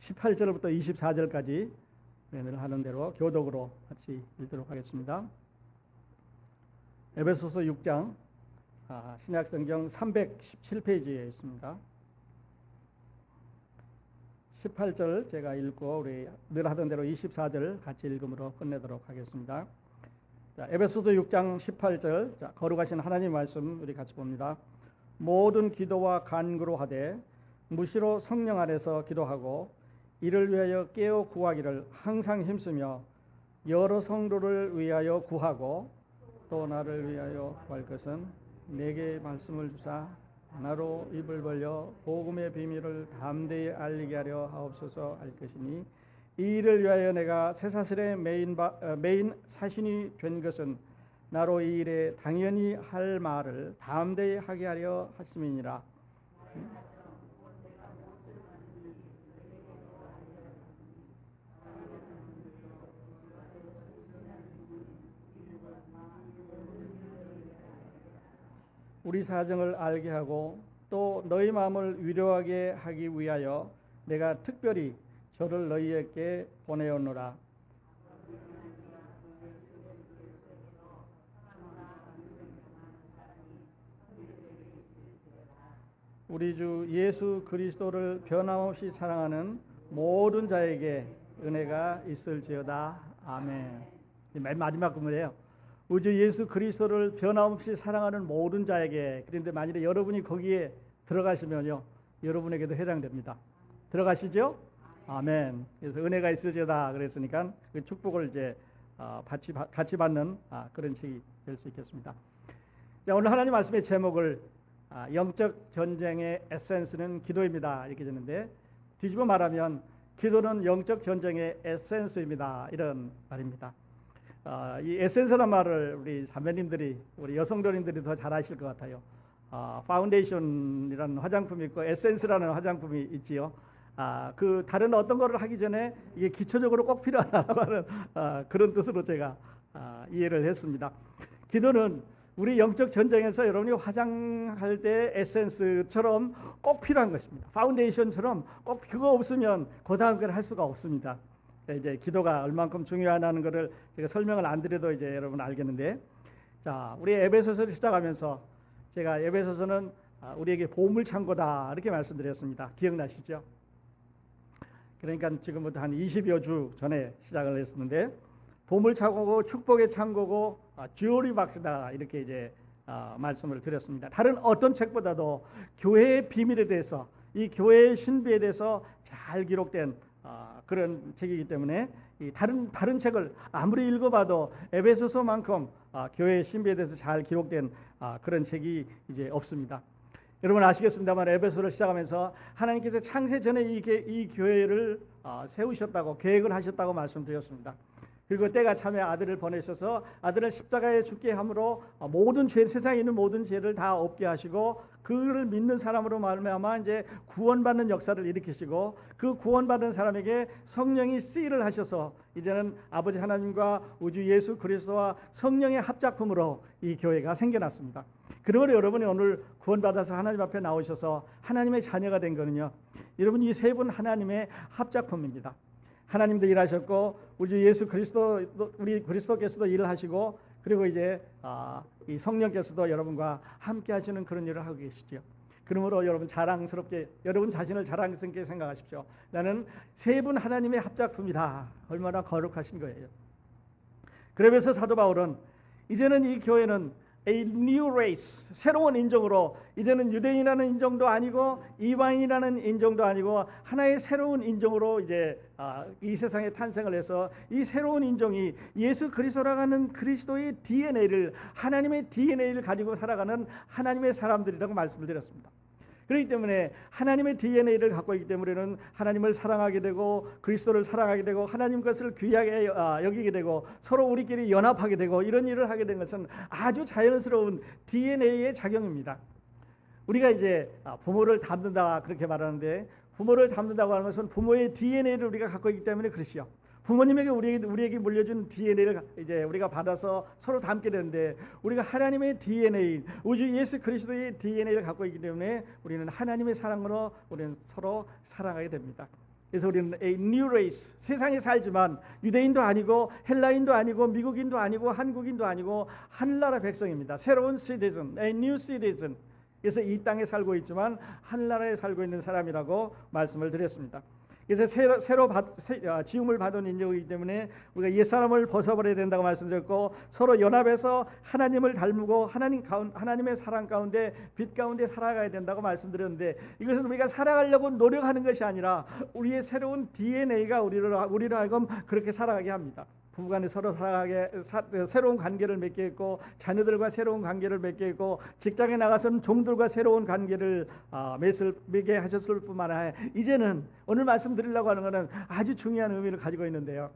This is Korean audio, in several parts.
18절부터 24절까지 늘 하는 대로 교독으로 같이 읽도록 하겠습니다. 에베소서 6장 신약성경 317페이지에 있습니다. 18절 제가 읽고 우리 늘 하던 대로 24절 같이 읽음으로 끝내도록 하겠습니다. 자, 에베소서 6장 18절 자, 거룩하신 하나님 말씀 우리 같이 봅니다. 모든 기도와 간구로 하되 무시로 성령 안에서 기도하고 이를 위하여 깨어 구하기를 항상 힘쓰며 여러 성도를 위하여 구하고 또 나를 위하여 구할 것은 내게 말씀을 주사 나로 입을 벌려 복음의 비밀을 담대히 알리게 하려 하옵소서 할 것이니 이 일을 위하여 내가 쇠사슬의 메인 사신이 된 것은 나로 이 일에 당연히 할 말을 담대히 하게 하려 하심이니라. 우리 사정을 알게 하고 또 너희 마음을 위로하게 하기 위하여 내가 특별히 저를 너희에게 보내었노라. 우리 주 예수 그리스도를 변함없이 사랑하는 모든 자에게 은혜가 있을지어다. 아멘. 맨 마지막 구문이에요. 우주 예수 그리스도를 변함없이 사랑하는 모든 자에게. 그런데 만일에 여러분이 거기에 들어가시면요, 여러분에게도 해당됩니다. 들어가시죠? 아멘. 그래서 은혜가 있으시다 그랬으니까 그 축복을 이제 같이 받는 그런 책이 될 수 있겠습니다. 자, 오늘 하나님 말씀의 제목을 영적 전쟁의 에센스는 기도입니다 이렇게 되는데, 뒤집어 말하면 기도는 영적 전쟁의 에센스입니다 이런 말입니다. 이 에센스란 말을 우리 자매님들이, 우리 여성도님들이 더 잘 아실 것 같아요. 파운데이션이라는 화장품이 있고 에센스라는 화장품이 있지요. 그 다른 어떤 거를 하기 전에 이게 기초적으로 꼭 필요하다고 하는 그런 뜻으로 제가 이해를 했습니다. 기도는 우리 영적 전쟁에서 여러분이 화장할 때 에센스처럼 꼭 필요한 것입니다. 파운데이션처럼 꼭 그거 없으면 그 다음 걸 할 수가 없습니다. 이제 기도가 얼만큼 중요하다는 것을 제가 설명을 안 드려도 이제 여러분 알겠는데, 자, 우리 에베소서를 시작하면서 제가 에베소서는 우리에게 보물 창고다 이렇게 말씀드렸습니다. 기억나시죠? 그러니까 지금부터 한 20여 주 전에 시작을 했었는데, 보물 창고고 축복의 창고고 주어리 박스다 이렇게 이제 말씀을 드렸습니다. 다른 어떤 책보다도 교회의 비밀에 대해서, 이 교회의 신비에 대해서 잘 기록된 그런 책이기 때문에 이 다른 책을 아무리 읽어봐도 에베소서만큼 교회의 신비에 대해서 잘 기록된 그런 책이 이제 없습니다. 여러분 아시겠습니다만 에베소를 시작하면서 하나님께서 창세 전에 이 교회를 세우셨다고, 계획을 하셨다고 말씀드렸습니다. 그리고 때가 참에 아들을 보내셔서 아들을 십자가에 죽게 함으로 모든 죄, 세상에 있는 모든 죄를 다 없게 하시고, 그를 믿는 사람으로 말미암아 이제 구원받는 역사를 일으키시고, 그 구원받은 사람에게 성령이 씨를 하셔서 이제는 아버지 하나님과 우주 예수 그리스도와 성령의 합작품으로 이 교회가 생겨났습니다. 그러므로 여러분이 오늘 구원받아서 하나님 앞에 나오셔서 하나님의 자녀가 된 거는요, 여러분 이 세 분 하나님의 합작품입니다. 하나님도 일하셨고 우리 예수 그리스도, 우리 그리스도께서도 일을 하시고, 그리고 이제 이 성령께서도 여러분과 함께 하시는 그런 일을 하고 계시죠. 그러므로 여러분 자랑스럽게, 여러분 자신을 자랑스럽게 생각하십시오. 나는 세 분 하나님의 합작품이다. 얼마나 거룩하신 거예요. 그러면서 사도 바울은 이제는 이 교회는 A new race, 새로운 인종으로, 이제는 유대인이라는 인종도 아니고 이방인이라는 인종도 아니고 하나의 새로운 인종으로 이제 이 세상에 탄생을 해서, 이 새로운 인종이 예수 그리스도라고 하는 그리스도의 DNA를, 하나님의 DNA를 가지고 살아가는 하나님의 사람들이라고 말씀을 드렸습니다. 그렇기 때문에 하나님의 DNA를 갖고 있기 때문에는 하나님을 사랑하게 되고 그리스도를 사랑하게 되고 하나님 것을 귀하게 여기게 되고 서로 우리끼리 연합하게 되고 이런 일을 하게 된 것은 아주 자연스러운 DNA의 작용입니다. 우리가 이제 부모를 닮는다 그렇게 말하는데, 부모를 닮는다고 하는 것은 부모의 DNA를 우리가 갖고 있기 때문에 그렇지요. 부모님에게 우리에게 물려준 DNA를 이제 우리가 받아서 서로 닮게 되는데, 우리가 하나님의 DNA, 우주 예수 그리스도의 DNA를 갖고 있기 때문에 우리는 하나님의 사랑으로 우리는 서로 사랑하게 됩니다. 그래서 우리는 a new race, 세상에 살지만 유대인도 아니고 헬라인도 아니고 미국인도 아니고 한국인도 아니고 하늘나라 백성입니다. 새로운 citizen, a new citizen. 그래서 이 땅에 살고 있지만 하늘나라에 살고 있는 사람이라고 말씀을 드렸습니다. 그래서 새로 지음을 받은 인종이기 때문에 우리가 옛사람을 벗어버려야 된다고 말씀드렸고, 서로 연합해서 하나님을 닮고 하나님의 사랑 가운데 빛 가운데 살아가야 된다고 말씀드렸는데, 이것은 우리가 살아가려고 노력하는 것이 아니라 우리의 새로운 DNA가 우리로 하여금 그렇게 살아가게 합니다. 부부간에 서로 새로운 관계를 맺게 했고, 자녀들과 새로운 관계를 맺게 했고, 직장에 나가서는 종들과 새로운 관계를 맺게 하셨을 뿐만 아니라, 이제는 오늘 말씀드리려고 하는 것은 아주 중요한 의미를 가지고 있는데요.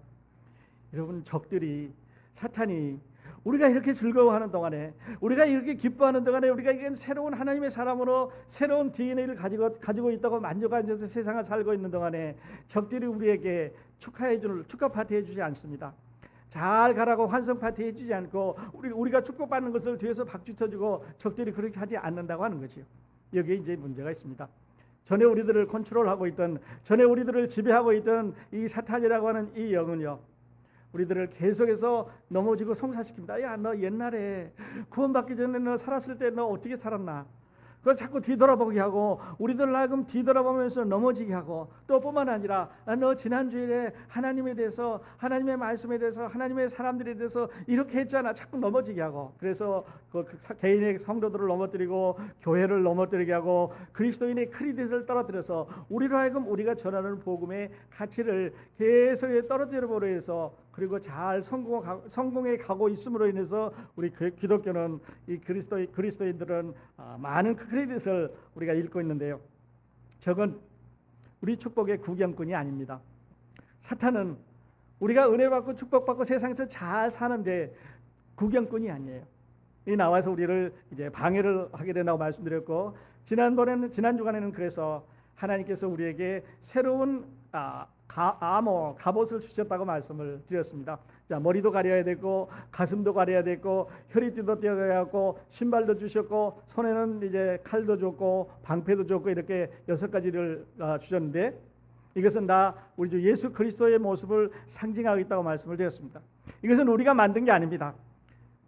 여러분, 적들이, 사탄이 우리가 이렇게 즐거워하는 동안에, 우리가 이렇게 기뻐하는 동안에, 우리가 이런 새로운 하나님의 사람으로 새로운 DNA를 가지고 있다고 만족하면서 세상을 살고 있는 동안에 적들이 우리에게 축하 파티 해주지 않습니다. 잘 가라고 환성 파티 해주지 않고 우리가 축복받는 것을 뒤에서 박수 쳐주고, 적들이 그렇게 하지 않는다고 하는 거죠. 여기에 이제 문제가 있습니다. 전에 우리들을 컨트롤하고 있던, 전에 우리들을 지배하고 있던 이 사탄이라고 하는 이 영은요, 우리들을 계속해서 넘어지고 송사시킵니다. 야, 너 옛날에 구원받기 전에 너 살았을 때 너 어떻게 살았나? 그걸 자꾸 뒤돌아보게 하고, 우리들 하여금 뒤돌아보면서 넘어지게 하고, 또 뿐만 아니라 너 지난주일에 하나님에 대해서, 하나님의 말씀에 대해서, 하나님의 사람들에 대해서 이렇게 했잖아, 자꾸 넘어지게 하고, 그래서 그 개인의 성도들을 넘어뜨리고 교회를 넘어뜨리게 하고, 그리스도인의 크리딧을 떨어뜨려서 우리로 하여금 우리가 전하는 복음의 가치를 계속 떨어뜨려 버려 해서, 그리고 잘 성공해 가고 있음으로 인해서 우리 기독교는, 이 그리스도인들은 많은 크레딧을 우리가 읽고 있는데요. 저건 우리 축복의 구경꾼이 아닙니다. 사탄은 우리가 은혜 받고 축복받고 세상에서 잘 사는데 구경꾼이 아니에요. 이 나와서 우리를 이제 방해를 하게 된다고 말씀드렸고, 지난 주간에는 그래서 하나님께서 우리에게 새로운 갑옷을 주셨다고 말씀을 드렸습니다. 자, 머리도 가려야 되고, 가슴도 가려야 되고, 허리띠도 떼어야 하고, 신발도 주셨고, 손에는 이제 칼도 줬고, 방패도 줬고, 이렇게 6가지를 주셨는데, 이것은 우리 주 예수 그리스도의 모습을 상징하고 있다고 말씀을 드렸습니다. 이것은 우리가 만든 게 아닙니다.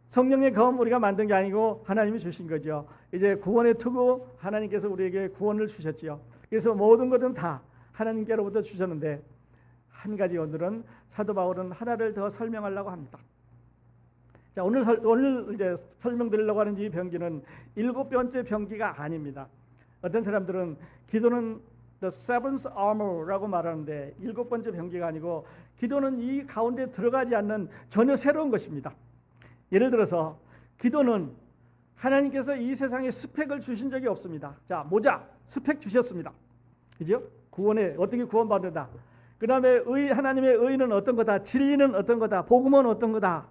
성령의 검 우리가 만든 게 아니고 하나님이 주신 거죠. 이제 구원의 투구, 하나님께서 우리에게 구원을 주셨지요. 그래서 모든 것은 다 하나님께로부터 주셨는데, 한 가지 오늘은 사도 바울은 하나를 더 설명하려고 합니다. 자, 오늘 이제 설명드리려고 하는 이 병기는 7번째 병기가 아닙니다. 어떤 사람들은 기도는 the seventh armor라고 말하는데, 7번째 병기가 아니고 기도는 이 가운데 들어가지 않는 전혀 새로운 것입니다. 예를 들어서 기도는 하나님께서 이 세상에 스펙을 주신 적이 없습니다. 자, 모자 스펙 주셨습니다. 그죠? 구원에 어떻게 구원받는다. 그 다음에 하나님의 의는 어떤 거다, 진리는 어떤 거다, 복음은 어떤 거다.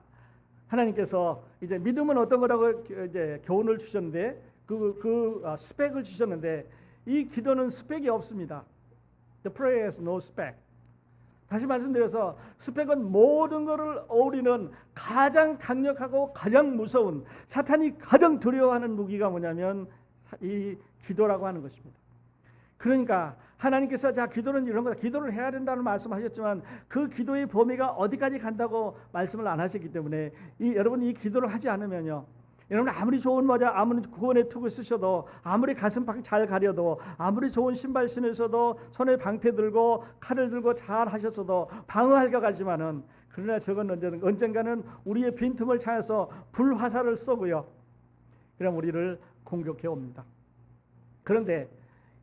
하나님께서 이제 믿음은 어떤 거라고 이제 교훈을 주셨는데, 스펙을 주셨는데, 이 기도는 스펙이 없습니다. The prayer has no spec. 다시 말씀드려서, 스펙은 모든 것을 어우리는 가장 강력하고 가장 무서운, 사탄이 가장 두려워하는 무기가 뭐냐면 이 기도라고 하는 것입니다. 그러니까 하나님께서 자, 기도는 이런 거다, 기도를 해야 된다는 말씀하셨지만 그 기도의 범위가 어디까지 간다고 말씀을 안 하셨기 때문에, 여러분 이 기도를 하지 않으면요, 여러분 아무리 좋은 모자, 아무리 구원의 투구 쓰셔도, 아무리 가슴팍 잘 가려도, 아무리 좋은 신발 신으셔도, 손에 방패 들고 칼을 들고 잘 하셨어도 방어할 것 같지만은, 그러나 저건 언젠가는 우리의 빈틈을 찾아서 불화살을 쏘고요, 그럼 우리를 공격해 옵니다. 그런데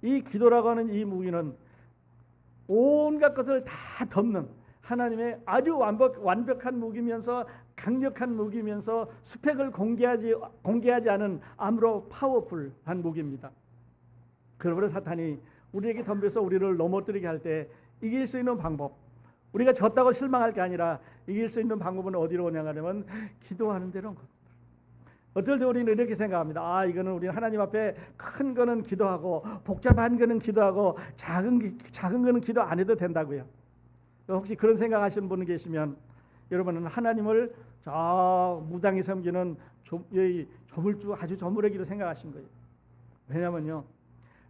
이 기도라고 하는 이 무기는 온갖 것을 다 덮는 하나님의 아주 완벽한 무기면서, 강력한 무기면서, 스펙을 공개하지 않은 아무로 파워풀한 무기입니다. 그러므로 사탄이 우리에게 덤벼서 우리를 넘어뜨리게 할 때 이길 수 있는 방법, 우리가 졌다고 실망할 게 아니라 이길 수 있는 방법은 어디로 오냐면 기도하는 데로 온 겁니다. 어떨 때 우리는 이렇게 생각합니다. 이거는 우리는 하나님 앞에 큰 거는 기도하고, 복잡한 거는 기도하고, 작은 거는 기도 안 해도 된다고요. 혹시 그런 생각하시는 분 계시면, 여러분은 하나님을 저 무당이 섬기는 조물주, 아주 조물애기로 생각하신 거예요. 왜냐면요,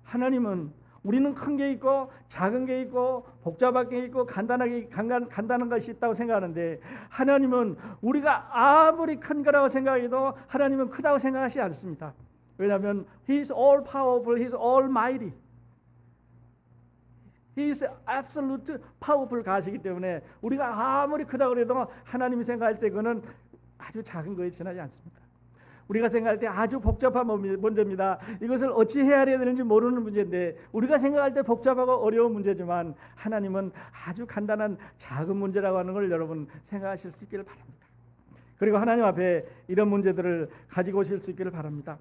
하나님은 우리는 큰 게 있고 작은 게 있고 복잡한 게 있고 간단한 것이 있다고 생각하는데 하나님은 우리가 아무리 큰 거라고 생각해도 하나님은 크다고 생각하지 않습니다. 왜냐하면 He is all powerful, He is almighty. He is absolute powerful 가시기 때문에 우리가 아무리 크다고 해도 하나님이 생각할 때 그거는 아주 작은 거에 지나지 않습니다. 우리가 생각할 때 아주 복잡한 문제입니다. 이것을 어찌 헤아려야 되는지 모르는 문제인데 우리가 생각할 때 복잡하고 어려운 문제지만 하나님은 아주 간단한 작은 문제라고 하는 걸 여러분 생각하실 수 있기를 바랍니다. 그리고 하나님 앞에 이런 문제들을 가지고 오실 수 있기를 바랍니다.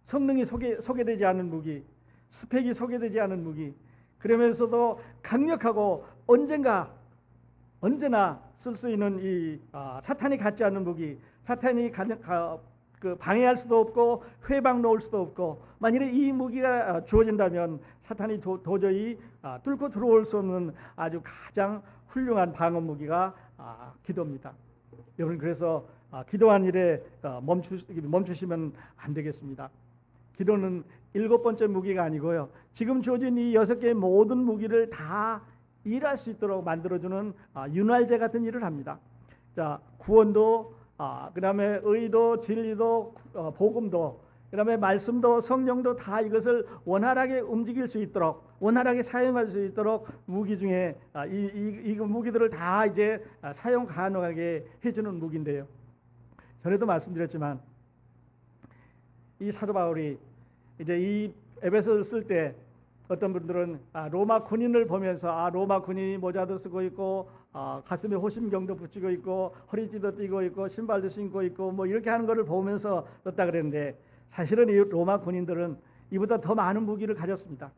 성능이 소개되지 않은 무기, 스펙이 소개되지 않은 무기, 그러면서도 강력하고 언제나 쓸 수 있는 이 사탄이 갖지 않는 무기, 사탄이 방해할 수도 없고 회방 놓을 수도 없고, 만일에 이 무기가 주어진다면 사탄이 도저히 뚫고 들어올 수 없는 아주 가장 훌륭한 방어 무기가 기도입니다. 여러분, 그래서 기도한 일에 멈추시면 안 되겠습니다. 기도는 7번째 무기가 아니고요, 지금 주어진 이 6개의 모든 무기를 다 일할 수 있도록 만들어주는 윤활제 같은 일을 합니다. 자, 구원도, 그다음에 의도, 진리도, 복음도, 그다음에 말씀도, 성령도 다 이것을 원활하게 움직일 수 있도록, 원활하게 사용할 수 있도록 무기 중에 이 무기들을 다 이제 사용 가능하게 해주는 무기인데요. 전에도 말씀드렸지만 이 사도 바울이 이제 이 에베소를 쓸 때 어떤 분들은 로마 군인을 보면서 로마 군인이 모자도 쓰고 있고 가슴에 호심경도 붙이고 있고 허리띠도 띠고 있고 신발도 신고 있고 뭐 이렇게 하는 것을 보면서 썼다 그랬는데, 사실은 이 로마 군인들은 이보다 더 많은 무기를 가졌습니다.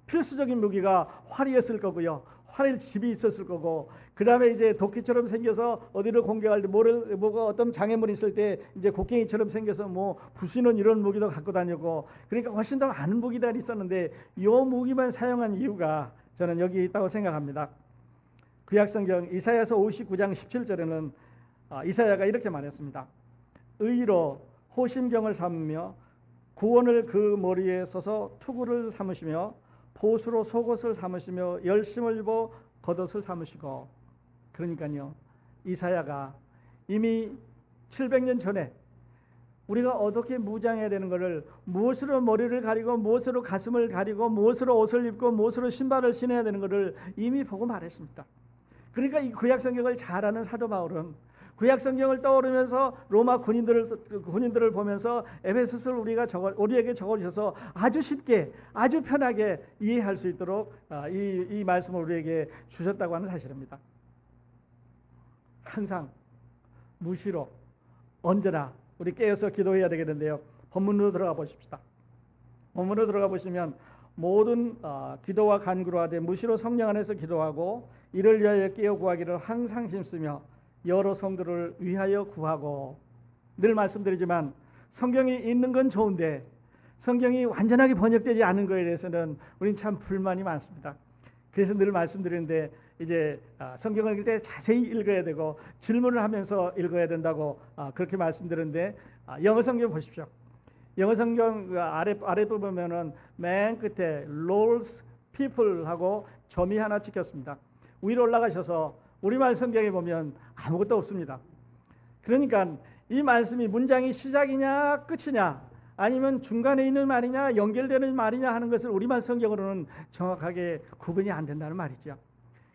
필수적인 무기가 활이었을 거고요, 활일 집이 있었을 거고, 그 다음에 이제 도끼처럼 생겨서 어디를 공격할 때 뭐가 어떤 장애물이 있을 때 이제 곡괭이처럼 생겨서 뭐 부수는 이런 무기도 갖고 다니고, 그러니까 훨씬 더 많은 무기들이 있었는데 이 무기만 사용한 이유가 저는 여기 있다고 생각합니다. 구약성경 이사야서 59장 17절에는 이사야가 이렇게 말했습니다. 의로 호심경을 삼으며 구원을 그 머리에 써서 투구를 삼으시며 보수로 속옷을 삼으시며 열심을 입어 겉옷을 삼으시고. 그러니까요, 이사야가 이미 700년 전에 우리가 어떻게 무장해야 되는 것을, 무엇으로 머리를 가리고 무엇으로 가슴을 가리고 무엇으로 옷을 입고 무엇으로 신발을 신어야 되는 것을 이미 보고 말했습니다. 그러니까 이 구약성경을 잘 아는 사도 바울은 구약성경을 떠오르면서 로마 군인들을 보면서 에베소서를 우리에게 적어주셔서 아주 쉽게 아주 편하게 이해할 수 있도록 이 말씀을 우리에게 주셨다고 하는 사실입니다. 항상 무시로 언제나 우리 깨어서 기도해야 되겠는데요, 본문으로 들어가 보십시다. 본문으로 들어가 보시면 모든 기도와 간구로 하되 무시로 성령 안에서 기도하고 이를 위하여 깨어 구하기를 항상 힘쓰며 여러 성도를 위하여 구하고. 늘 말씀드리지만 성경이 있는 건 좋은데 성경이 완전하게 번역되지 않은 것에 대해서는 우리는 참 불만이 많습니다. 그래서 늘 말씀드리는데 이제 성경을 읽을 때 자세히 읽어야 되고 질문을 하면서 읽어야 된다고 그렇게 말씀드리는데, 영어 성경 보십시오. 영어 성경 아랫부분 보면은 맨 끝에 Lord's people 하고 점이 하나 찍혔습니다. 위로 올라가셔서 우리말 성경에 보면 아무것도 없습니다. 그러니까 이 말씀이 문장이 시작이냐 끝이냐 아니면 중간에 있는 말이냐 연결되는 말이냐 하는 것을 우리말 성경으로는 정확하게 구분이 안 된다는 말이죠.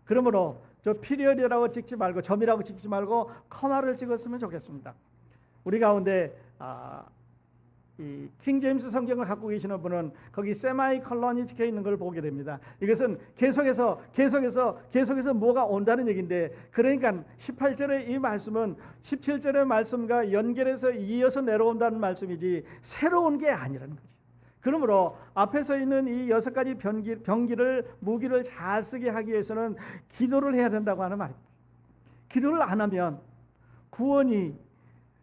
그러므로 저 피리어드라고 찍지 말고 점이라고 찍지 말고 커마를 찍었으면 좋겠습니다. 우리 가운데 이 킹제임스 성경을 갖고 계시는 분은 거기 세마이컬론이 찍혀 있는 걸 보게 됩니다. 이것은 계속해서 뭐가 온다는 얘기인데, 그러니까 18절의 이 말씀은 17절의 말씀과 연결해서 이어서 내려온다는 말씀이지 새로운 게 아니라는 거죠. 그러므로 앞에서 있는 이 6가지 무기를 잘 쓰게 하기 위해서는 기도를 해야 된다고 하는 말입니다. 기도를 안 하면 구원이,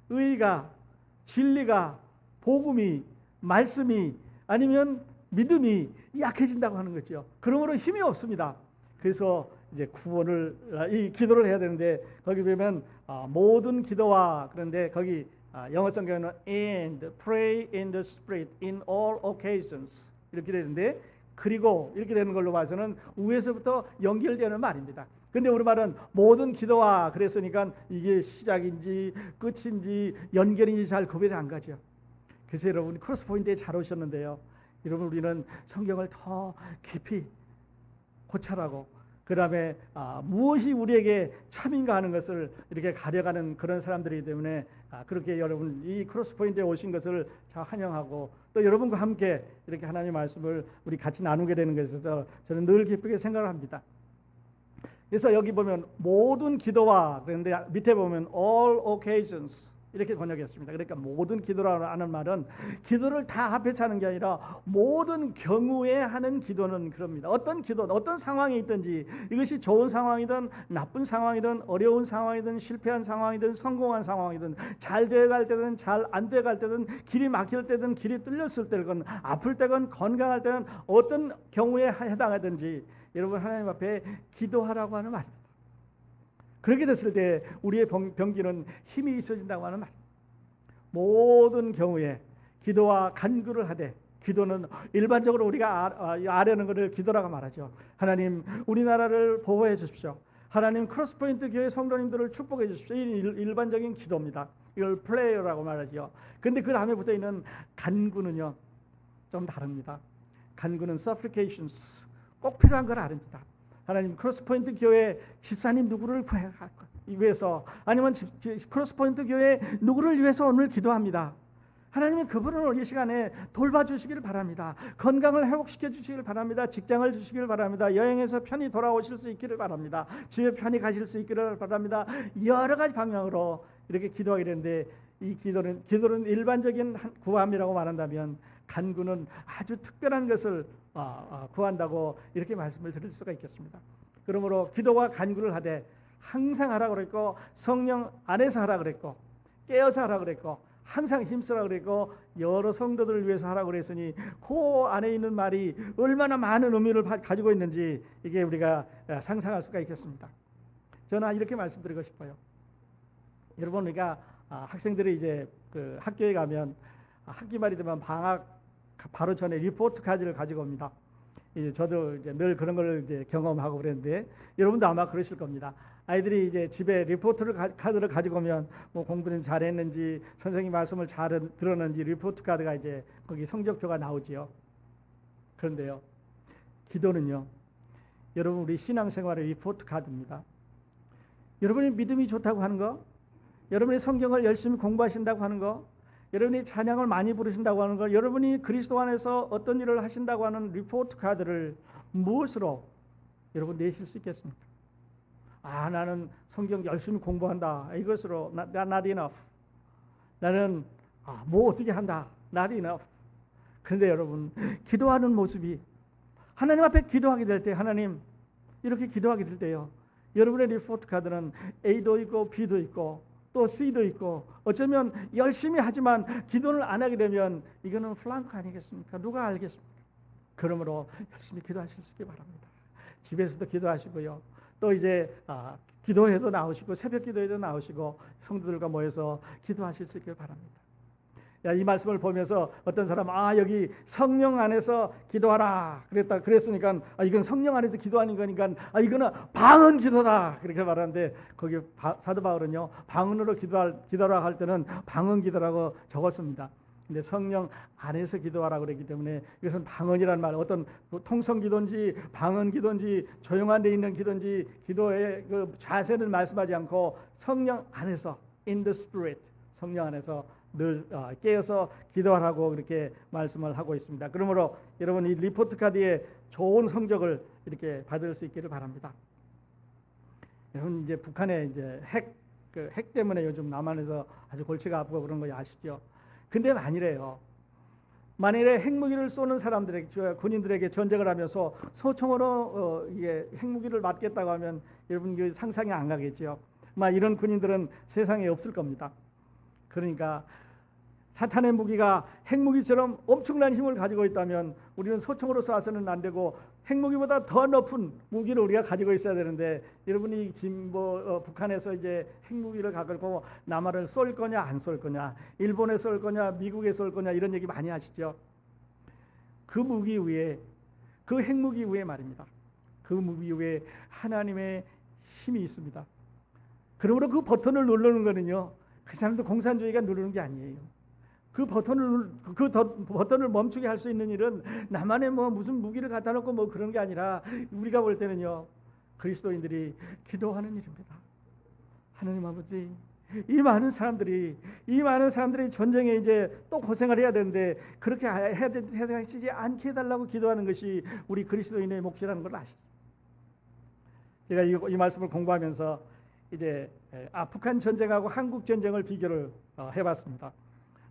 의가, 진리가, 복음이, 말씀이 아니면 믿음이 약해진다고 하는 거죠. 그러므로 힘이 없습니다. 그래서 이제 이 기도를 해야 되는데 거기 보면 모든 기도와, 그런데 거기 영어 성경에는 and pray in the spirit in all occasions 이렇게 되는데, 그리고 이렇게 되는 걸로 봐서는 위에서부터 연결되는 말입니다. 근데 우리말은 모든 기도와 그랬으니까 이게 시작인지 끝인지 연결인지 잘 구별이 안 가죠. 그래서 여러분 크로스포인트에 잘 오셨는데요. 여러분 우리는 성경을 더 깊이 고찰하고 그 다음에 무엇이 우리에게 참인가 하는 것을 이렇게 가려가는 그런 사람들이기 때문에 그렇게 여러분 이 크로스포인트에 오신 것을 잘 환영하고 또 여러분과 함께 이렇게 하나님의 말씀을 우리 같이 나누게 되는 것에서 저는 늘 기쁘게 생각을 합니다. 그래서 여기 보면 모든 기도와, 그런데 밑에 보면 all occasions 이렇게 번역했습니다. 그러니까 모든 기도라는 말은 기도를 다 합해서 하는 게 아니라 모든 경우에 하는 기도는 그럽니다. 어떤 기도, 어떤 상황이 있든지 이것이 좋은 상황이든 나쁜 상황이든 어려운 상황이든 실패한 상황이든 성공한 상황이든 잘 돼갈 때든 잘 안 돼갈 때든 길이 막힐 때든 길이 뚫렸을 때든 아플 때건 건강할 때는 어떤 경우에 해당하든지 여러분 하나님 앞에 기도하라고 하는 말입니다. 그렇게 됐을 때 우리의 병기는 힘이 있어진다고 하는 말입니다. 모든 경우에 기도와 간구를 하되, 기도는 일반적으로 우리가 아려는 것을 기도라고 말하죠. 하나님 우리나라를 보호해 주십시오. 하나님 크로스포인트 교회 성도님들을 축복해 주십시오. 이 일반적인 기도입니다. 이걸 프레이어라고 말하죠. 근데 그 다음에 붙어 있는 간구는요 좀 다릅니다. 간구는 supplications, 꼭 필요한 걸 아닙니다. 하나님 크로스포인트 교회 집사님 누구를 위해서, 아니면 크로스포인트 교회 누구를 위해서 오늘 기도합니다. 하나님이 그분을 이 시간에 돌봐주시기를 바랍니다. 건강을 회복시켜 주시기를 바랍니다. 직장을 주시기를 바랍니다. 여행에서 편히 돌아오실 수 있기를 바랍니다. 집에 편히 가실 수 있기를 바랍니다. 여러 가지 방향으로 이렇게 기도하게 되는데, 이 기도는 일반적인 구함이라고 말한다면 간구는 아주 특별한 것을 구한다고 이렇게 말씀을 드릴 수가 있겠습니다. 그러므로 기도와 간구를 하되 항상 하라 그랬고, 성령 안에서 하라 그랬고, 깨어서 하라 그랬고, 항상 힘쓰라 그랬고, 여러 성도들을 위해서 하라 그랬으니 그 안에 있는 말이 얼마나 많은 의미를 가지고 있는지 이게 우리가 상상할 수가 있겠습니다. 저는 이렇게 말씀드리고 싶어요. 여러분 우리가 학생들이 이제 그 학교에 가면 학기 말이 되면 방학 바로 전에 리포트 카드를 가지고 옵니다. 저도 이제 늘 그런 걸 이제 경험하고 그랬는데 여러분도 아마 그러실 겁니다. 아이들이 이제 집에 리포트 카드를 가지고 오면 뭐 공부는 잘했는지 선생님 말씀을 잘 들었는지 리포트 카드가 이제 거기 성적표가 나오지요. 그런데요, 기도는요, 여러분 우리 신앙생활의 리포트 카드입니다. 여러분이 믿음이 좋다고 하는 거, 여러분이 성경을 열심히 공부하신다고 하는 거, 여러분이 찬양을 많이 부르신다고 하는 것, 여러분이 그리스도 안에서 어떤 일을 하신다고 하는 리포트 카드를 무엇으로 여러분 내실 수 있겠습니까? 나는 성경 열심히 공부한다. 이것으로 not enough. 나는 뭐 어떻게 한다. not enough. 그런데 여러분 기도하는 모습이, 하나님 앞에 기도하게 될 때, 하나님 이렇게 기도하게 될 때요, 여러분의 리포트 카드는 A도 있고 B도 있고 또 C도 있고, 어쩌면 열심히 하지만 기도를 안 하게 되면 이거는 플랑크 아니겠습니까? 누가 알겠습니까? 그러므로 열심히 기도하실 수 있기 바랍니다. 집에서도 기도하시고요, 또 이제 기도회도 나오시고 새벽 기도회도 나오시고 성도들과 모여서 기도하실 수 있기 바랍니다. 이 말씀을 보면서 어떤 사람은 여기 성령 안에서 기도하라 그랬으니까 이건 성령 안에서 기도하는 거니까 이거는 방언 기도다 그렇게 말하는데, 거기 사도 바울은요 방언으로 기도하라 할 때는 방언 기도라고 적었습니다. 근데 성령 안에서 기도하라고 그랬기 때문에 이것은 방언이라는 말, 어떤 통성 기도인지 방언 기도인지 조용한 데 있는 기도인지 기도의 그 자세는 말씀하지 않고 성령 안에서, in the spirit, 성령 안에서 늘 깨어서 기도하라고 그렇게 말씀을 하고 있습니다. 그러므로 여러분 이 리포트 카드에 좋은 성적을 이렇게 받을 수 있기를 바랍니다. 여러분 이제 북한의 이제 핵 때문에 요즘 남한에서 아주 골치가 아프고 그런 거 아시죠? 근데 만일에 핵무기를 쏘는 사람들에게, 군인들에게 전쟁을 하면서 소총으로 이게 핵무기를 맞겠다고 하면 여러분 상상이 안 가겠죠. 이런 군인들은 세상에 없을 겁니다. 그러니까 사탄의 무기가 핵무기처럼 엄청난 힘을 가지고 있다면 우리는 소총으로 쏴서는 안 되고 핵무기보다 더 높은 무기를 우리가 가지고 있어야 되는데, 여러분이 북한에서 이제 핵무기를 갖고 남한을 쏠 거냐 안 쏠 거냐, 일본에 쏠 거냐 미국에 쏠 거냐 이런 얘기 많이 하시죠. 그 무기 위에, 그 핵무기 위에 말입니다. 그 무기 위에 하나님의 힘이 있습니다. 그러므로 그 버튼을 누르는 거는요, 그 사람도 공산주의가 누르는 게 아니에요. 그 버튼을 멈추게 할 수 있는 일은 나만의 무슨 무기를 갖다 놓고 그런 게 아니라, 우리가 볼 때는요, 그리스도인들이 기도하는 일입니다. 하나님 아버지, 이 많은 사람들이 전쟁에 이제 또 고생을 해야 되는데 그렇게 해야지 않게 해달라고 기도하는 것이 우리 그리스도인의 몫이라는 걸 아셨습니다. 제가 이 말씀을 공부하면서 이제 아프간 전쟁하고 한국 전쟁을 비교를 해봤습니다.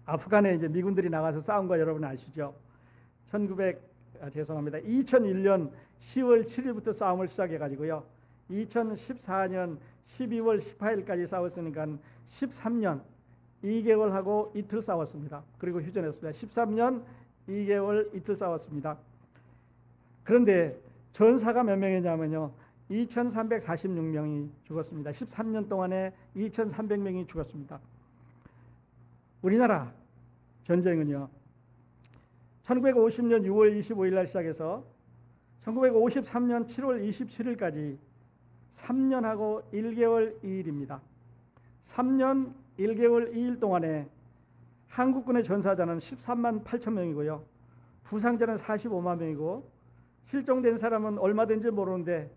아프간에 이제 미군들이 나가서 싸운 거 여러분 아시죠? 2001년 10월 7일부터 싸움을 시작해가지고요, 2014년 12월 18일까지 싸웠으니까 13년 2개월하고 이틀 싸웠습니다. 그리고 휴전했습니다. 13년 2개월 이틀 싸웠습니다. 그런데 전사가 몇 명이냐면요, 2346명이 죽었습니다. 13년 동안에 2300명이 죽었습니다. 우리나라 전쟁은요, 1950년 6월 25일 날 시작해서 1953년 7월 27일까지 3년하고 1개월 2일입니다. 3년 1개월 2일 동안에 한국군의 전사자는 13만 8천 명이고요. 부상자는 45만 명이고, 실종된 사람은 얼마든지 모르는데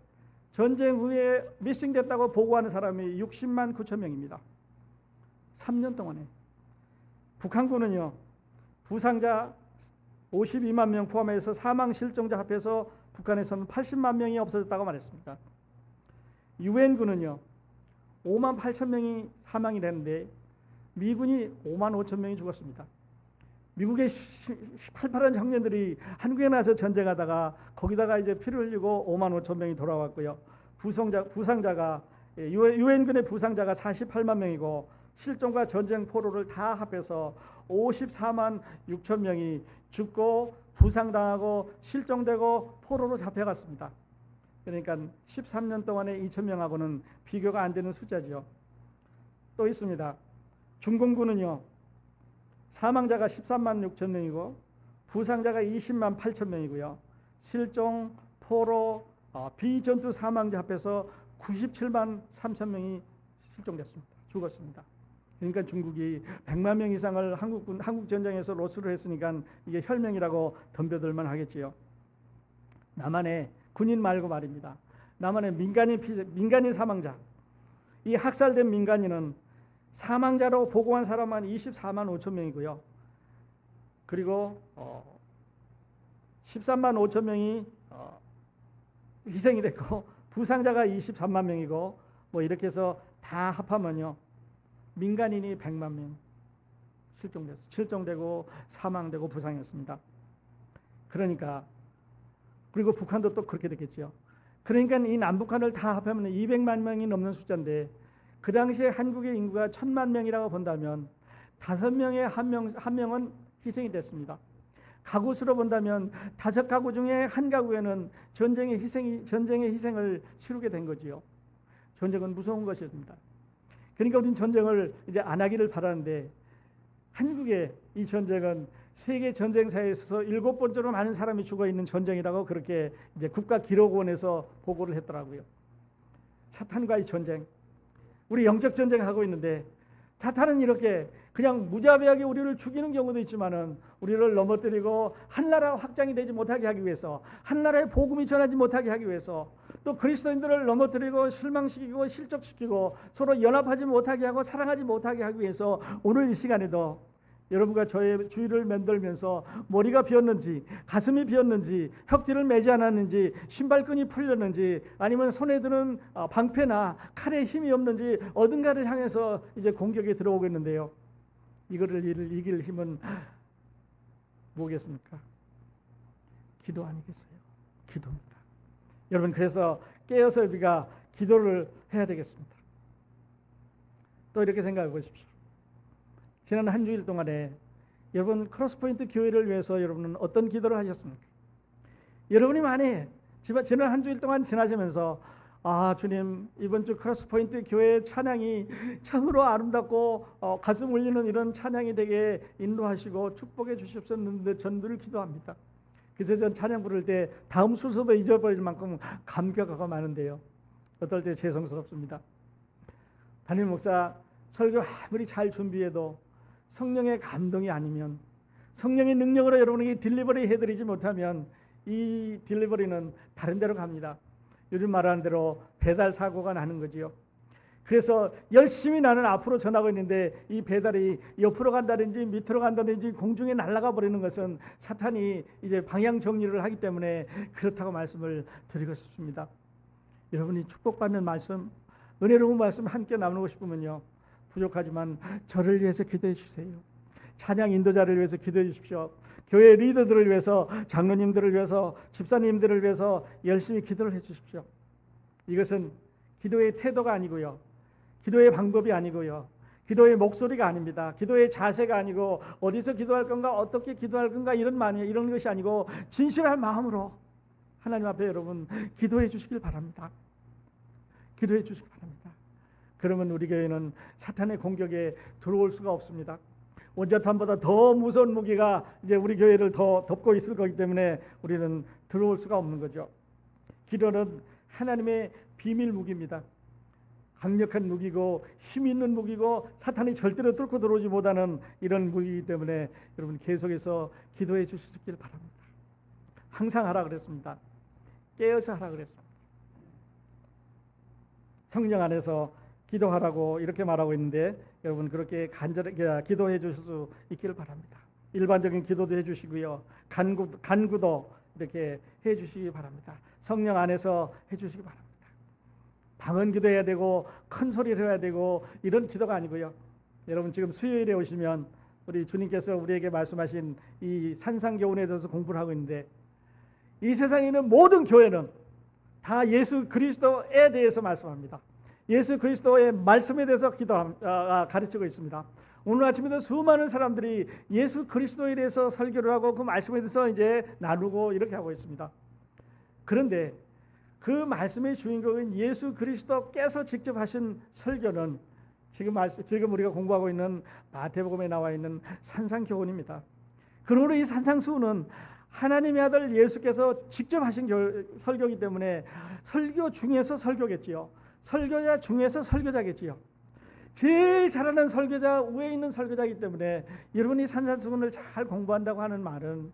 전쟁 후에 미싱됐다고 보고하는 사람이 60만 9천 명입니다. 3년 동안에. 북한군은요, 부상자 52만 명 포함해서 사망 실종자 합해서 북한에서는 80만 명이 없어졌다고 말했습니다. 유엔군은요, 5만 8천 명이 사망이 됐는데 미군이 5만 5천 명이 죽었습니다. 미국의 18한 청년들이 한국에 나서 전쟁하다가 거기다가 이제 피를 흘리고 5만 5천 명이 돌아왔고요. 부상자가 유엔군의 부상자가 48만 명이고, 실종과 전쟁 포로를 다 합해서 54만 6천 명이 죽고 부상당하고 실종되고 포로로 잡혀갔습니다. 그러니까 13년 동안에 2천 명하고는 비교가 안 되는 숫자죠. 또 있습니다. 중공군은요, 사망자가 13만 6천 명이고 부상자가 20만 8천 명이고요. 실종, 포로, 비전투 사망자 합해서 97만 3천 명이 실종됐습니다. 죽었습니다. 그러니까 중국이 100만 명 이상을 한국 전쟁에서 로스를 했으니까 이게 혈명이라고 덤벼들만 하겠지요. 남한의 군인 말고 말입니다. 남한의 민간인 사망자, 이 학살된 민간인은 사망자로 보고한 사람만 24만 5천 명이고요. 그리고 13만 5천 명이 희생이 됐고, 부상자가 23만 명이고, 이렇게 해서 다 합하면요, 민간인이 100만 명 실종되고 사망되고 부상했습니다. 그러니까, 그리고 북한도 또 그렇게 됐겠죠. 그러니까 이 남북한을 다 합하면 200만 명이 넘는 숫자인데, 그 당시에 한국의 인구가 1000만 명이라고 본다면 5명에 한 명은 희생이 됐습니다. 가구 수로 본다면 5가구 중에 한 가구에는 전쟁의 희생을 치르게 된 거지요. 전쟁은 무서운 것이었습니다. 그러니까 우리는 전쟁을 이제 안 하기를 바라는데, 한국의 이 전쟁은 세계 전쟁사에 있어서 7번째로 많은 사람이 죽어 있는 전쟁이라고 그렇게 이제 국가기록원에서 보고를 했더라고요. 사탄과의 전쟁, 우리 영적 전쟁하고 있는데, 사탄은 이렇게 그냥 무자비하게 우리를 죽이는 경우도 있지만은 우리를 넘어뜨리고 한나라 확장이 되지 못하게 하기 위해서, 한나라의 복음이 전하지 못하게 하기 위해서, 또 그리스도인들을 넘어뜨리고 실망시키고 실족시키고 서로 연합하지 못하게 하고 사랑하지 못하게 하기 위해서 오늘 이 시간에도 여러분과 저의 주위를 만들면서 머리가 비었는지, 가슴이 비었는지, 혁띠를 매지 않았는지, 신발끈이 풀렸는지, 아니면 손에 드는 방패나 칼에 힘이 없는지 어딘가를 향해서 이제 공격에 들어오겠는데요. 이거를 이길 힘은 뭐겠습니까? 기도 아니겠어요? 기도입니다. 여러분, 그래서 깨어서 우리가 기도를 해야 되겠습니다. 또 이렇게 생각해 보십시오. 지난 한 주일 동안에 여러분 크로스포인트 교회를 위해서 여러분은 어떤 기도를 하셨습니까? 여러분이 만약에 지난 한 주일 동안 지나시면서 주님, 이번 주 크로스포인트 교회 찬양이 참으로 아름답고 가슴 울리는 이런 찬양이 되게 인도하시고 축복해 주셨었는데 전 늘 기도합니다. 그래서 전 찬양 부를 때 다음 순서도 잊어버릴 만큼 감격하고 많은데요. 어떨 때 죄송스럽습니다. 담임 목사 설교 아무리 잘 준비해도 성령의 감동이 아니면, 성령의 능력으로 여러분에게 딜리버리 해드리지 못하면 이 딜리버리는 다른 데로 갑니다. 요즘 말하는 대로 배달 사고가 나는 거지요. 그래서 열심히 나는 앞으로 전하고 있는데 이 배달이 옆으로 간다든지 밑으로 간다든지 공중에 날아가 버리는 것은 사탄이 이제 방향 정리를 하기 때문에 그렇다고 말씀을 드리고 싶습니다. 여러분이 축복받는 말씀, 은혜로운 말씀 함께 나누고 싶으면요, 부족하지만 저를 위해서 기도해 주세요. 찬양 인도자를 위해서 기도해 주십시오. 교회 리더들을 위해서, 장로님들을 위해서, 집사님들을 위해서 열심히 기도를 해 주십시오. 이것은 기도의 태도가 아니고요, 기도의 방법이 아니고요, 기도의 목소리가 아닙니다. 기도의 자세가 아니고 어디서 기도할 건가, 어떻게 기도할 건가 이런 것이 아니고 진실한 마음으로 하나님 앞에 여러분 기도해 주시길 바랍니다. 기도해 주시기 바랍니다. 그러면 우리 교회는 사탄의 공격에 들어올 수가 없습니다. 원자탄보다 더 무서운 무기가 이제 우리 교회를 더 덮고 있을 거기 때문에 우리는 들어올 수가 없는 거죠. 기도는 하나님의 비밀 무기입니다. 강력한 무기고 힘 있는 무기고 사탄이 절대로 뚫고 들어오지 못하는 이런 무기이기 때문에 여러분 계속해서 기도해 주시길 바랍니다. 항상 하라 그랬습니다. 깨어서 하라 그랬습니다. 성령 안에서 기도하라고 이렇게 말하고 있는데 여러분 그렇게 간절하게 기도해 주실 수 있기를 바랍니다. 일반적인 기도도 해주시고요, 간구도 이렇게 해주시기 바랍니다. 성령 안에서 해주시기 바랍니다. 방언 기도해야 되고 큰 소리를 해야 되고 이런 기도가 아니고요. 여러분 지금 수요일에 오시면 우리 주님께서 우리에게 말씀하신 이 산상교훈에 대해서 공부를 하고 있는데, 이 세상에 있는 모든 교회는 다 예수 그리스도에 대해서 말씀합니다. 예수 그리스도의 말씀에 대해서 가르치고 있습니다. 오늘 아침에도 수많은 사람들이 예수 그리스도에 대해서 설교를 하고 그 말씀에 대해서 이제 나누고 이렇게 하고 있습니다. 그런데 그 말씀의 주인공인 예수 그리스도께서 직접 하신 설교는 지금 우리가 공부하고 있는 마태복음에 나와 있는 산상교훈입니다. 그러므로 이 산상수훈은 하나님의 아들 예수께서 직접 하신 설교이기 때문에 설교 중에서 설교겠지요. 설교자 중에서 설교자겠지요. 제일 잘하는 설교자, 위에 있는 설교자이기 때문에 여러분이 산상수훈을 잘 공부한다고 하는 말은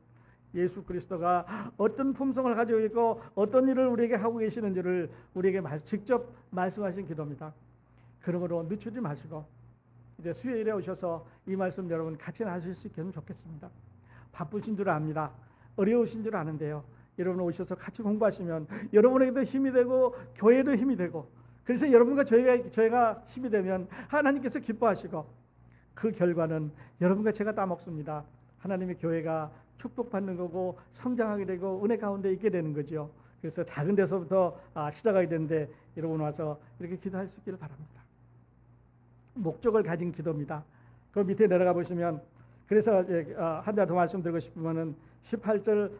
예수 그리스도가 어떤 품성을 가지고 있고 어떤 일을 우리에게 하고 계시는지를 우리에게 직접 말씀하신 기도입니다. 그러므로 늦추지 마시고 이제 수요일에 오셔서 이 말씀 여러분 같이 나누실 수 있으면 좋겠습니다. 바쁘신 줄 압니다. 어려우신 줄 아는데요, 여러분 오셔서 같이 공부하시면 여러분에게도 힘이 되고 교회도 힘이 되고, 그래서 여러분과 저희가 힘이 되면 하나님께서 기뻐하시고 그 결과는 여러분과 제가 따먹습니다. 하나님의 교회가 축복받는 거고 성장하게 되고 은혜 가운데 있게 되는 거죠. 그래서 작은 데서부터 시작하게 되는데 여러분 와서 이렇게 기도할 수 있기를 바랍니다. 목적을 가진 기도입니다. 그 밑에 내려가 보시면, 그래서 한 자 더 말씀드리고 싶으면은 18절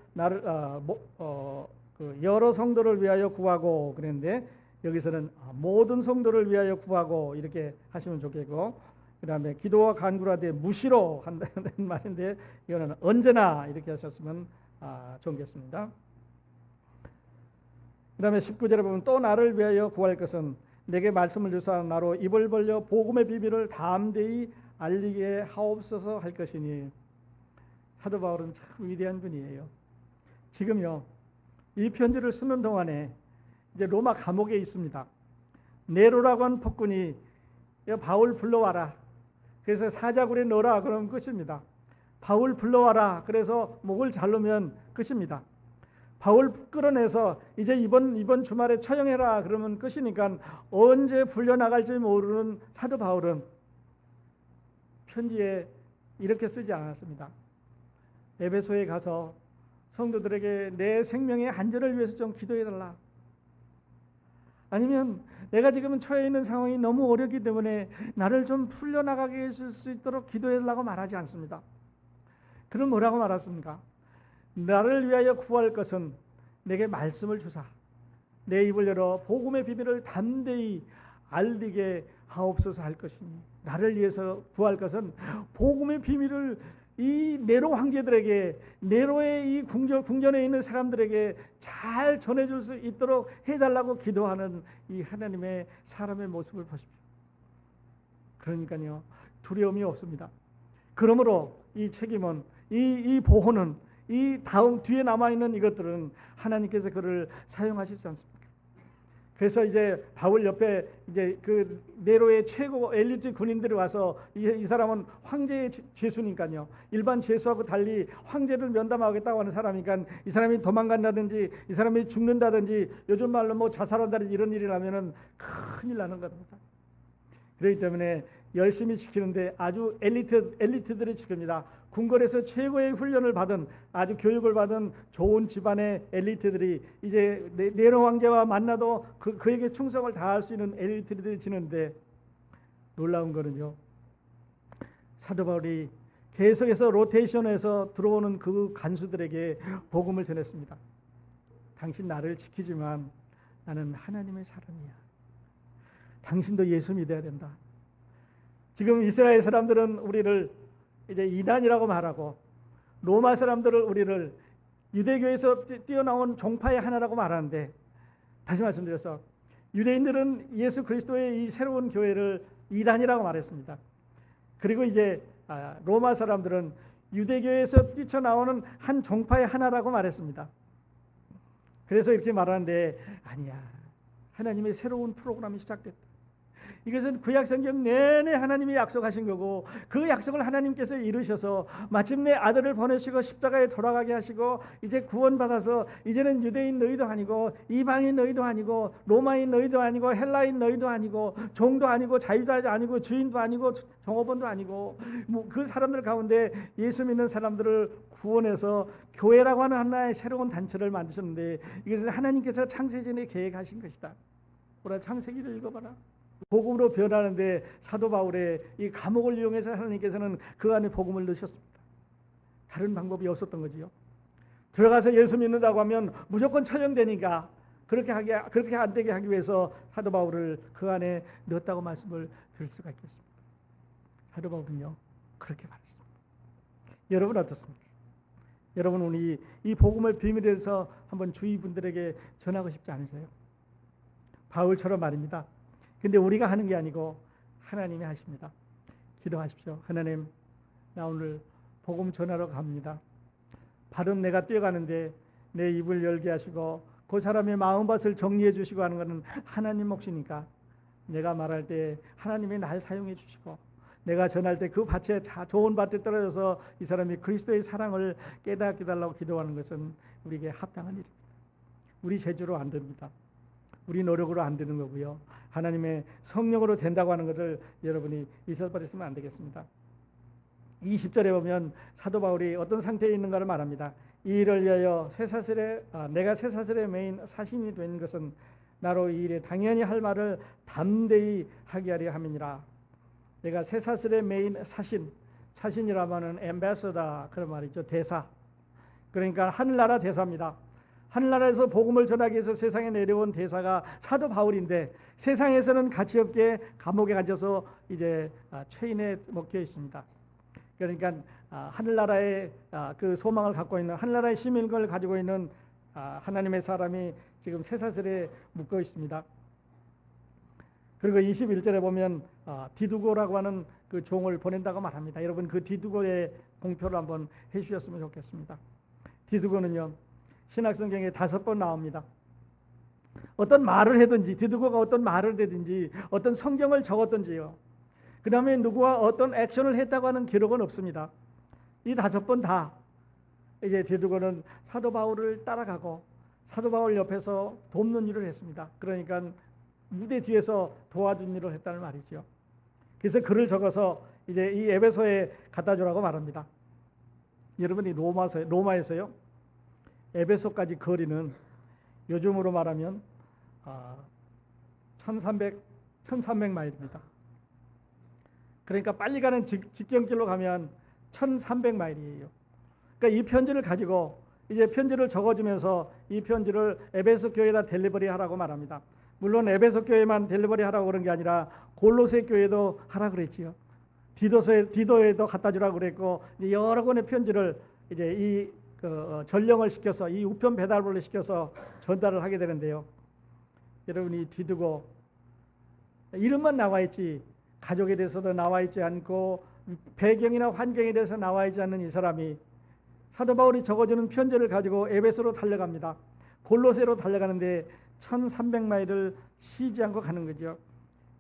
여러 성도를 위하여 구하고 그랬는데 여기서는 모든 성도를 위하여 구하고 이렇게 하시면 좋겠고, 그 다음에 기도와 간구를 하되 무시로 한다는 말인데 이거는 언제나 이렇게 하셨으면 좋겠습니다. 그 다음에 19절에 보면 또 나를 위하여 구할 것은 내게 말씀을 주사 나로 입을 벌려 복음의 비밀을 담대히 알리게 하옵소서 할 것이니. 사도 바울은 참 위대한 분이에요. 지금요 이 편지를 쓰는 동안에 이제 로마 감옥에 있습니다. 네로라고 하는 폭군이 바울 불러와라, 그래서 사자굴에 넣어라 그러면 끝입니다. 바울 불러와라 그래서 목을 자르면 끝입니다. 바울 끌어내서 이제 이번 주말에 처형해라 그러면 끝이니까 언제 풀려나갈지 모르는 사도 바울은 편지에 이렇게 쓰지 않았습니다. 에베소에 가서 성도들에게 내 생명의 안전을 위해서 좀 기도해달라, 아니면 내가 지금 처해 있는 상황이 너무 어렵기 때문에 나를 좀 풀려나가게 해줄 수 있도록 기도해달라고 말하지 않습니다. 그럼 뭐라고 말했습니까? 나를 위하여 구할 것은 내게 말씀을 주사 내 입을 열어 복음의 비밀을 담대히 알리게 하옵소서 할 것이니. 나를 위해서 구할 것은 복음의 비밀을 이 네로 황제들에게, 네로의 이 궁전에 있는 사람들에게 잘 전해줄 수 있도록 해달라고 기도하는 이 하나님의 사람의 모습을 보십시오. 그러니까요, 두려움이 없습니다. 그러므로 이 책임은, 이 보호는, 이 다음 뒤에 남아있는 이것들은 하나님께서 그를 사용하시지 않습니까? 그래서 이제 바울 옆에 이제 그 네로의 최고 엘리트 군인들이 와서 이 사람은 황제의 죄수니까요, 일반 죄수하고 달리 황제를 면담하겠다고 하는 사람이니까 이 사람이 도망간다든지 이 사람이 죽는다든지 요즘 말로 뭐 자살한다든지 이런 일이 나면은 큰일 나는 겁니다. 그렇기 때문에 열심히 지키는데 아주 엘리트들이 지킵니다. 궁궐에서 최고의 훈련을 받은, 아주 교육을 받은 좋은 집안의 엘리트들이 이제 네로 황제와 만나도 그에게 충성을 다할 수 있는 엘리트들이 지는데, 놀라운 거는요, 사도 바울이 계속해서 로테이션에서 들어오는 그 간수들에게 복음을 전했습니다. 당신 나를 지키지만 나는 하나님의 사람이야. 당신도 예수 믿어야 된다. 지금 이스라엘 사람들은 우리를 이제 이단이라고 말하고, 로마 사람들을 우리를 유대교에서 뛰어나온 종파의 하나라고 말하는데, 다시 말씀드려서 유대인들은 예수 그리스도의 이 새로운 교회를 이단이라고 말했습니다. 그리고 이제 로마 사람들은 유대교에서 뛰쳐나오는 한 종파의 하나라고 말했습니다. 그래서 이렇게 말하는데, 아니야, 하나님의 새로운 프로그램이 시작됐다. 이것은 구약성경 내내 하나님이 약속하신 거고, 그 약속을 하나님께서 이루셔서 마침내 아들을 보내시고 십자가에 돌아가게 하시고, 이제 구원받아서 이제는 유대인 너희도 아니고 이방인 너희도 아니고 로마인 너희도 아니고 헬라인 너희도 아니고 종도 아니고 자유자도 아니고 주인도 아니고 종업원도 아니고, 뭐 그 사람들 가운데 예수 믿는 사람들을 구원해서 교회라고 하는 하나의 새로운 단체를 만드셨는데, 이것은 하나님께서 창세전에 계획하신 것이다. 오늘 창세기를 읽어봐라. 복음으로 변하는데 사도 바울의 이 감옥을 이용해서 하나님께서는 그 안에 복음을 넣으셨습니다. 다른 방법이 없었던 거지요. 들어가서 예수 믿는다고 하면 무조건 처형되니까 그렇게 안 되게 하기 위해서 사도 바울을 그 안에 넣었다고 말씀을 드릴 수가 있겠습니다. 사도 바울은요, 그렇게 말했습니다. 여러분 어떻습니까? 여러분, 우리 이 복음의 비밀에서 한번 주위 분들에게 전하고 싶지 않으세요? 바울처럼 말입니다. 근데 우리가 하는 게 아니고 하나님이 하십니다. 기도하십시오. 하나님, 나 오늘 복음 전하러 갑니다. 발은 내가 뛰어가는데 내 입을 열게 하시고 그 사람의 마음밭을 정리해 주시고 하는 것은 하나님 몫이니까, 내가 말할 때 하나님이 날 사용해 주시고, 내가 전할 때 그 밭에 좋은 밭에 떨어져서 이 사람이 그리스도의 사랑을 깨닫게 달라고 기도하는 것은 우리에게 합당한 일입니다. 우리 재주로 안 됩니다. 우리 노력으로 안 되는 거고요. 하나님의 성령으로 된다고 하는 것을 여러분이 잊어버렸으면 안 되겠습니다. 20절에 보면 사도 바울이 어떤 상태에 있는가를 말합니다. 이 일을 위하여 내가 쇠사슬에 매인 사신이 된 것은 나로 이 일에 당연히 할 말을 담대히 하게 하려 함이니라. 내가 쇠사슬에 매인 사신이라면은 엠베서다, 그런 말이죠. 대사. 그러니까 하늘나라 대사입니다. 하늘나라에서 복음을 전하기 위해서 세상에 내려온 대사가 사도 바울인데, 세상에서는 가치없게 감옥에 갇혀서 이제 체인에 묶여 있습니다. 그러니까 하늘나라의 그 소망을 갖고 있는, 하늘나라의 시민권을 가지고 있는 하나님의 사람이 지금 쇠사슬에 묶여 있습니다. 그리고 21절에 보면 디두고라고 하는 그 종을 보낸다고 말합니다. 여러분, 그 디두고의 공표를 한번 해주셨으면 좋겠습니다. 디두고는요, 신약성경에 5번 나옵니다. 어떤 말을 하든지, 디두고가 어떤 말을 하든지, 어떤 성경을 적었든지요, 그 다음에 누구와 어떤 액션을 했다고 하는 기록은 없습니다. 이 5번 다 이제 디두고는 사도 바울을 따라가고 사도 바울 옆에서 돕는 일을 했습니다. 그러니까 무대 뒤에서 도와준 일을 했다는 말이죠. 그래서 글을 적어서 이제 이 에베소에 갖다 주라고 말합니다. 여러분이 로마에서요, 에베소까지 거리는 요즘으로 말하면 1300마일입니다. 그러니까 빨리 가는 직경길로 가면 1300마일이에요. 그러니까 이 편지를 가지고 이제 편지를 적어주면서 이 편지를 에베소 교회에다 델리버리 하라고 말합니다. 물론 에베소 교회만 델리버리 하라고 그런 게 아니라 골로새 교회도 하라 그랬지요. 디도에도 갖다 주라고 그랬고, 여러 권의 편지를 이제 전령을 시켜서 이 우편 배달부를 시켜서 전달을 하게 되는데요. 여러분이 디두고 이름만 나와 있지 가족에 대해서도 나와 있지 않고 배경이나 환경에 대해서 나와 있지 않는 이 사람이 사도 바울이 적어주는 편지를 가지고 에베소로 달려갑니다. 골로새로 달려가는데 1300마일을 쉬지 않고 가는 거죠.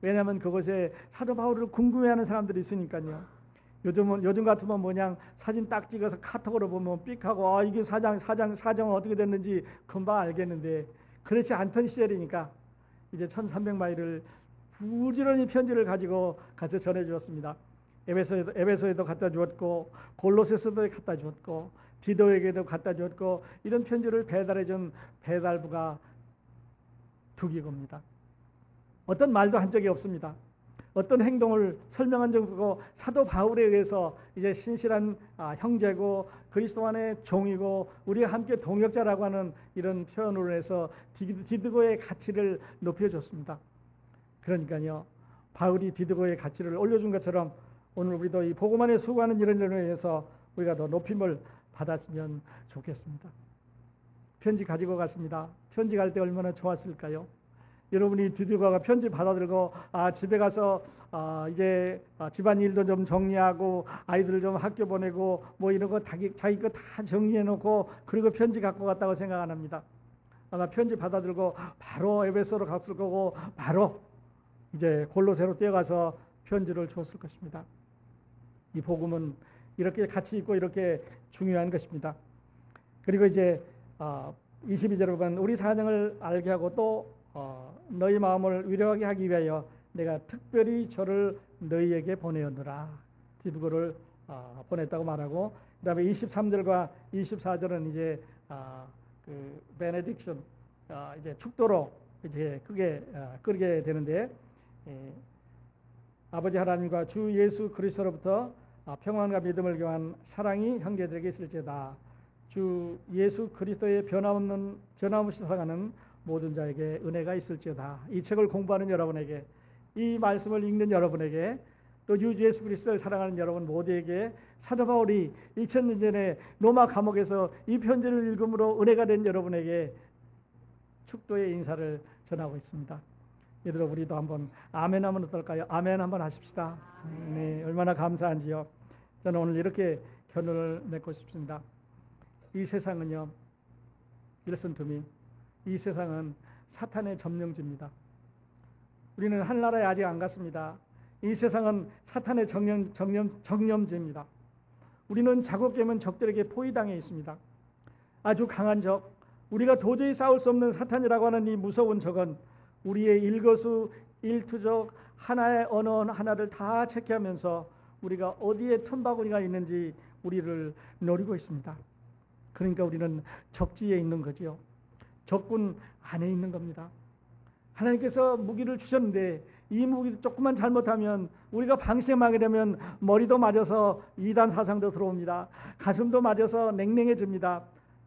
왜냐하면 그곳에 사도 바울을 궁금해하는 사람들이 있으니까요. 요즘 같으면 뭐냐 사진 딱 찍어서 카톡으로 보면 삑하고 이게 사정 어떻게 됐는지 금방 알겠는데, 그렇지 않던 시절이니까 이제 1300마일을 부지런히 편지를 가지고 가서 전해 주었습니다. 에베소에도 갖다 주었고, 골로새서도 갖다 주었고, 디도에게도 갖다 주었고, 이런 편지를 배달해 준 배달부가 두기고입니다. 어떤 말도 한 적이 없습니다. 어떤 행동을 설명한 적이 없고, 사도 바울에 의해서 이제 신실한 형제고 그리스도 안의 종이고 우리가 함께 동역자라고 하는 이런 표현으로 해서 디두고의 가치를 높여줬습니다. 그러니까요, 바울이 디두고의 가치를 올려준 것처럼 오늘 우리도 이 복음 안에 수고하는 이런 일을 위해서 우리가 더 높임을 받았으면 좋겠습니다. 편지 가지고 갔습니다. 편지 갈 때 얼마나 좋았을까요? 여러분이 디두고가 편지 받아들고 집에 가서 이제 집안일도 좀 정리하고 아이들 좀 학교 보내고 뭐 이런 거 자기 거 다 정리해 놓고 그리고 편지 갖고 갔다고 생각 안 합니다. 아마 편지 받아들고 바로 에베소로 갔을 거고 바로 이제 골로새로 뛰어가서 편지를 줬을 것입니다. 이 복음은 이렇게 가치 있고 이렇게 중요한 것입니다. 그리고 이제 22절에 보면 우리 사정을 알게 하고 또 너희 마음을 위로하게 하기 위하여 내가 특별히 저를 너희에게 보내었노라. 디두고를 보냈다고 말하고, 그 다음에 23절과 24절은 이제 그 베네딕션 이제 축도로 이제 크게 끌게 되는데, 아버지 하나님과 주 예수 그리스도로부터 평안과 믿음을 교한 사랑이 형제들에게 있을지어다. 주 예수 그리스도의 변함없이 살아가는 모든 자에게 은혜가 있을지어다. 이 책을 공부하는 여러분에게, 이 말씀을 읽는 여러분에게, 또 주 예수 그리스도를 사랑하는 여러분 모두에게 사도 바울이 2000년 전에 로마 감옥에서 이 편지를 읽음으로 은혜가 된 여러분에게 축도의 인사를 전하고 있습니다. 여러분 우리도 한번 아멘 하면 어떨까요? 아멘 한번 하십시다. 네, 얼마나 감사한지요. 저는 오늘 이렇게 결론을 맺고 싶습니다. 이 세상은요, listen to me. 이 세상은 사탄의 점령지입니다. 우리는 하늘나라에 아직 안 갔습니다. 이 세상은 사탄의 정령지입니다. 우리는 자국 깨문 적들에게 포위당해 있습니다. 아주 강한 적, 우리가 도저히 싸울 수 없는 사탄이라고 하는 이 무서운 적은 우리의 일거수일투족 하나의 언어 하나를 다 체크하면서 우리가 어디에 틈바구니가 있는지 우리를 노리고 있습니다. 그러니까 우리는 적지에 있는 거지요. 적군 안에 있는 겁니다. 하나님께서 무기를 주셨는데 이 무기도 조금만 잘못하면, 우리가 방심하게 되면 머리도 맞아서 이단 사상도 들어옵니다. 가슴도 맞아서 냉랭해집니다.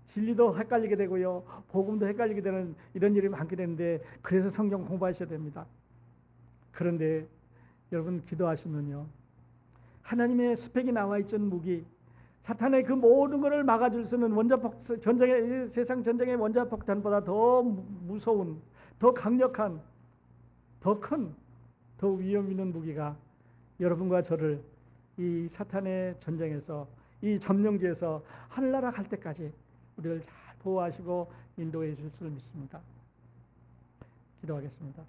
진리도 헷갈리게 되고요, 복음도 헷갈리게 되는 이런 일이 많게 되는데, 그래서 성경 공부하셔야 됩니다. 그런데 여러분 기도하시면요, 하나님의 스펙이 나와 있는 무기, 사탄의 그 모든 것을 막아줄 수 있는 세상 전쟁의 원자폭탄보다 더 무서운, 더 강력한, 더 큰, 더 위험 있는 무기가 여러분과 저를 이 사탄의 전쟁에서, 이 점령지에서 하늘나라 갈 때까지 우리를 잘 보호하시고 인도해 주실 줄 믿습니다. 기도하겠습니다.